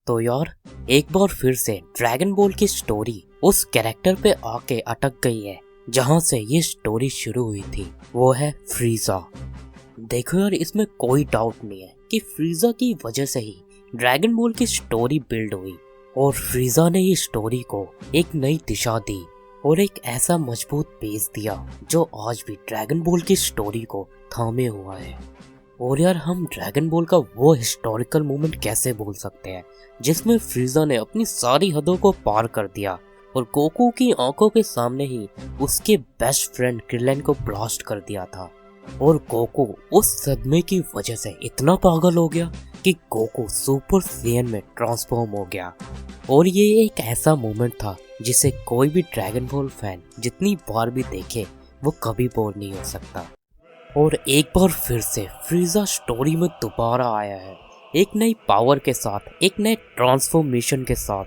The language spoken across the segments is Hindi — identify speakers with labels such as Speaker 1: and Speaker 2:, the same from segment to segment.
Speaker 1: तो यार एक बार फिर से ड्रैगन बॉल की स्टोरी उस कैरेक्टर पे आके अटक गई है जहां से ये स्टोरी शुरू हुई थी, वो है फ्रीजा। देखो यार, इसमें कोई डाउट नहीं है कि फ्रीजा की वजह से ही ड्रैगन बॉल की स्टोरी बिल्ड हुई और फ्रीजा ने ये स्टोरी को एक नई दिशा दी और एक ऐसा मजबूत बेस दिया जो आज भी ड्रैगन बॉल की स्टोरी को थामे हुआ है। और यार, हम ड्रैगन बॉल का वो हिस्टोरिकल मोमेंट कैसे भूल सकते हैं जिसमें फ्रीजा ने अपनी सारी हदों को पार कर दिया और गोकू की आंखों के सामने ही उसके बेस्ट फ्रेंड क्रिलेन को ब्लास्ट कर दिया था। और गोकू उस सदमे की वजह से इतना पागल हो गया कि गोकू सुपर सैयन में ट्रांसफॉर्म हो गया। और ये एक ऐसा मोमेंट था जिसे कोई भी ड्रैगन बॉल फैन जितनी बार भी देखे वो कभी बोर नहीं हो सकता। और एक बार फिर से फ्रीजा स्टोरी में दोबारा आया है, एक नई पावर के साथ, एक नए ट्रांसफॉर्मेशन के साथ,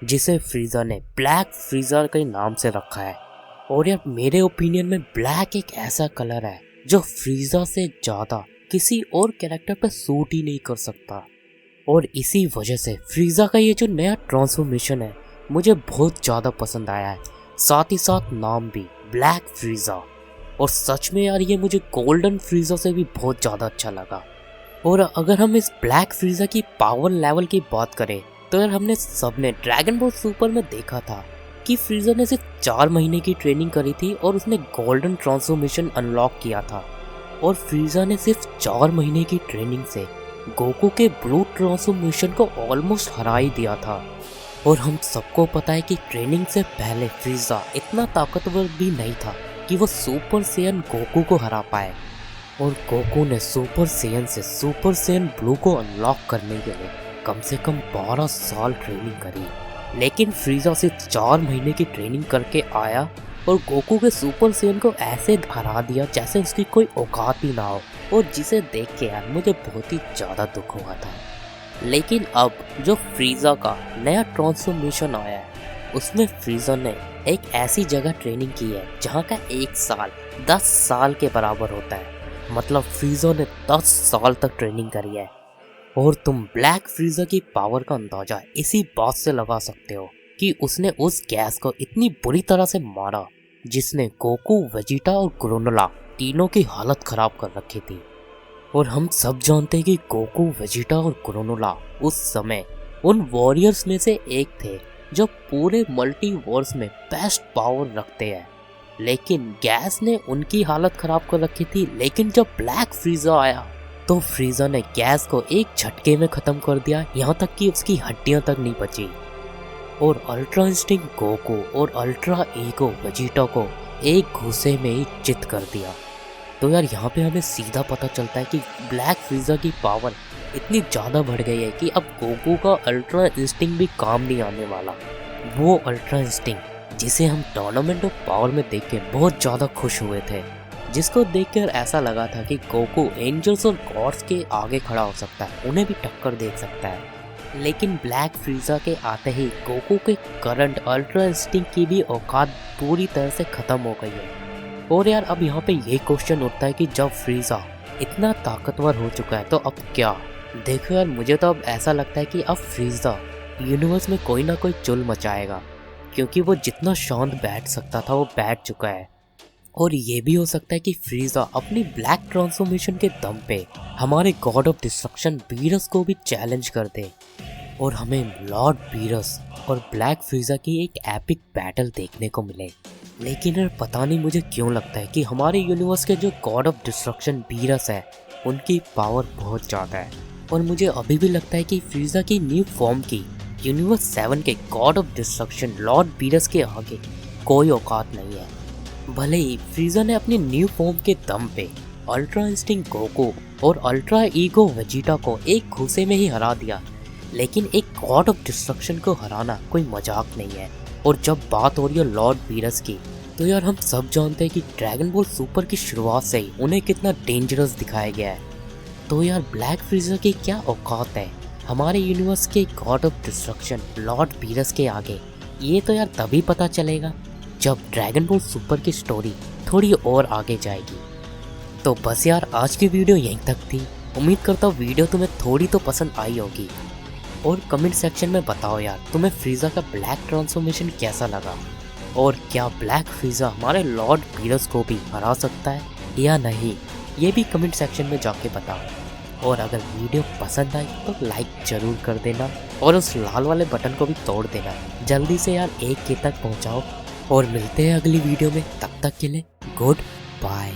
Speaker 1: जिसे फ्रीजा ने ब्लैक फ्रीजा के नाम से रखा है। और यार, मेरे ओपिनियन में ब्लैक एक ऐसा कलर है जो फ्रीजा से ज़्यादा किसी और कैरेक्टर पर सूट ही नहीं कर सकता। और इसी वजह से फ्रीजा का ये जो नया ट्रांसफॉर्मेशन है मुझे बहुत ज़्यादा पसंद आया है, साथ ही साथ नाम भी ब्लैक फ्रीजा। और सच में यार, ये मुझे गोल्डन फ्रीजा से भी बहुत ज़्यादा अच्छा लगा। और अगर हम इस ब्लैक फ्रीजा की पावर लेवल की बात करें तो यार, हमने सबने ड्रैगन बॉल सुपर में देखा था कि फ्रीजा ने सिर्फ 4 महीने की ट्रेनिंग करी थी और उसने गोल्डन ट्रांसफॉर्मेशन अनलॉक किया था। और फ्रीजा ने सिर्फ 4 महीने की ट्रेनिंग से गोकू के ब्लू ट्रांसफॉर्मेशन को ऑलमोस्ट हरा ही दिया था। और हम सबको पता है कि ट्रेनिंग से पहले फ्रीजा इतना ताकतवर भी नहीं था कि वो सुपर सैयन गोकू को हरा पाए। और गोकू ने सुपर सैयन से सुपर सैयन ब्लू को अनलॉक करने के लिए कम से कम 12 साल ट्रेनिंग करी। लेकिन फ्रीजा सिर्फ 4 महीने की ट्रेनिंग करके आया और गोकू के सुपर सैयन को ऐसे हरा दिया जैसे उसकी कोई औकात ही ना हो। और जिसे देख के यार मुझे बहुत ही ज़्यादा दुख हुआ था। लेकिन अब जो फ्रीजा का नया ट्रांसफॉर्मेशन आया है उसमें फ्रीजा ने एक ऐसी जगह ट्रेनिंग की है जहाँ का 1 साल 10 साल के बराबर होता है। मतलब फ्रीजा ने 10 साल तक ट्रेनिंग करी है। और तुम ब्लैक फ्रीजा की पावर का अंदाजा इसी बात से लगा सकते हो कि उसने उस गैस को इतनी बुरी तरह से मारा जिसने गोकू, वेजिटा और ग्रेनोला तीनों की हालत खराब कर रखी थी। और हम सब जानते हैं कि गोकू, वेजिटा और ग्रेनोला उस समय उन वॉरियर्स में से एक थे जो पूरे मल्टीवर्स में बेस्ट पावर रखते हैं। लेकिन गैस ने उनकी हालत खराब कर रखी थी। लेकिन जब ब्लैक फ्रीजा आया तो फ्रीजा ने गैस को एक झटके में ख़त्म कर दिया, यहाँ तक कि उसकी हड्डियाँ तक नहीं बची। और अल्ट्रा इंस्टिंक्ट गोकू और अल्ट्रा ईगो वेजिटा को एक घूसे में ही चित कर दिया। तो यार, यहाँ पे हमें सीधा पता चलता है कि ब्लैक फ्रीजा की पावर इतनी ज़्यादा बढ़ गई है कि अब गोकू का अल्ट्रा इंस्टिंक्ट भी काम नहीं आने वाला। वो अल्ट्रा इंस्टिंक्ट जिसे हम टूर्नामेंट ऑफ पावर में देख के बहुत ज़्यादा खुश हुए थे, जिसको देखकर ऐसा लगा था कि गोकू एंजल्स और गॉड्स के आगे खड़ा हो सकता है, उन्हें भी टक्कर दे सकता है। लेकिन ब्लैक फ्रीजा के आते ही गोकू के करंट अल्ट्रा इंस्टिंक्ट की भी औकात पूरी तरह से ख़त्म हो गई है। और यार, अब यहाँ पे ये क्वेश्चन उठता है कि जब फ्रीजा इतना ताकतवर हो चुका है तो अब क्या? देखो यार, मुझे तो अब ऐसा लगता है कि अब फ्रीजा यूनिवर्स में कोई ना कोई चुल मचाएगा, क्योंकि वो जितना शांत बैठ सकता था वो बैठ चुका है। और ये भी हो सकता है कि फ्रीजा अपनी ब्लैक ट्रांसफॉर्मेशन के दम पे हमारे गॉड ऑफ डिस्ट्रक्शन बीरस को भी चैलेंज कर दे और हमें लॉर्ड बीरस और ब्लैक फ्रीजा की एक एपिक बैटल देखने को मिले। लेकिन यार, पता नहीं मुझे क्यों लगता है कि हमारे यूनिवर्स के जो गॉड ऑफ डिस्ट्रक्शन बीरस है उनकी पावर बहुत ज़्यादा है। और मुझे अभी भी लगता है कि फ्रीजा की न्यू फॉर्म की यूनिवर्स 7 के God of destruction Lord Beerus के आगे कोई औकात नहीं है। भले ही फ्रीजा ने अपनी न्यू फॉर्म के दम पे अल्ट्रा इंस्टिंक्ट गोकू और अल्ट्रा ईगो वेजिटा को एक घूसे में ही हरा दिया, लेकिन एक गॉड ऑफ डिस्ट्रक्शन को हराना कोई मजाक नहीं है। और जब बात हो रही है लॉर्ड बीरस की, तो यार हम सब जानते हैं कि ड्रैगन बॉल सुपर की शुरुआत से ही उन्हें कितना डेंजरस दिखाया गया है। तो यार, ब्लैक फ्रीजा की क्या औकात है हमारे यूनिवर्स के God of destruction Lord Beerus के आगे? ये तो यार तभी पता चलेगा जब ड्रैगन बॉल सुपर की स्टोरी थोड़ी और आगे जाएगी। तो बस यार, आज की वीडियो यहीं तक थी। उम्मीद करता हूँ वीडियो तुम्हें थोड़ी तो पसंद आई होगी। और कमेंट सेक्शन में बताओ यार तुम्हें फ्रीजा का ब्लैक ट्रांसफॉर्मेशन कैसा लगा, और क्या ब्लैक फ्रीजा हमारे लॉर्ड बीरस को भी हरा सकता है या नहीं, ये भी कमेंट सेक्शन में जाके बताओ। और अगर वीडियो पसंद आई तो लाइक जरूर कर देना और उस लाल वाले बटन को भी तोड़ देना। जल्दी से यार 1K तक पहुंचाओ और मिलते हैं अगली वीडियो में। तब तक के लिए गुड बाय।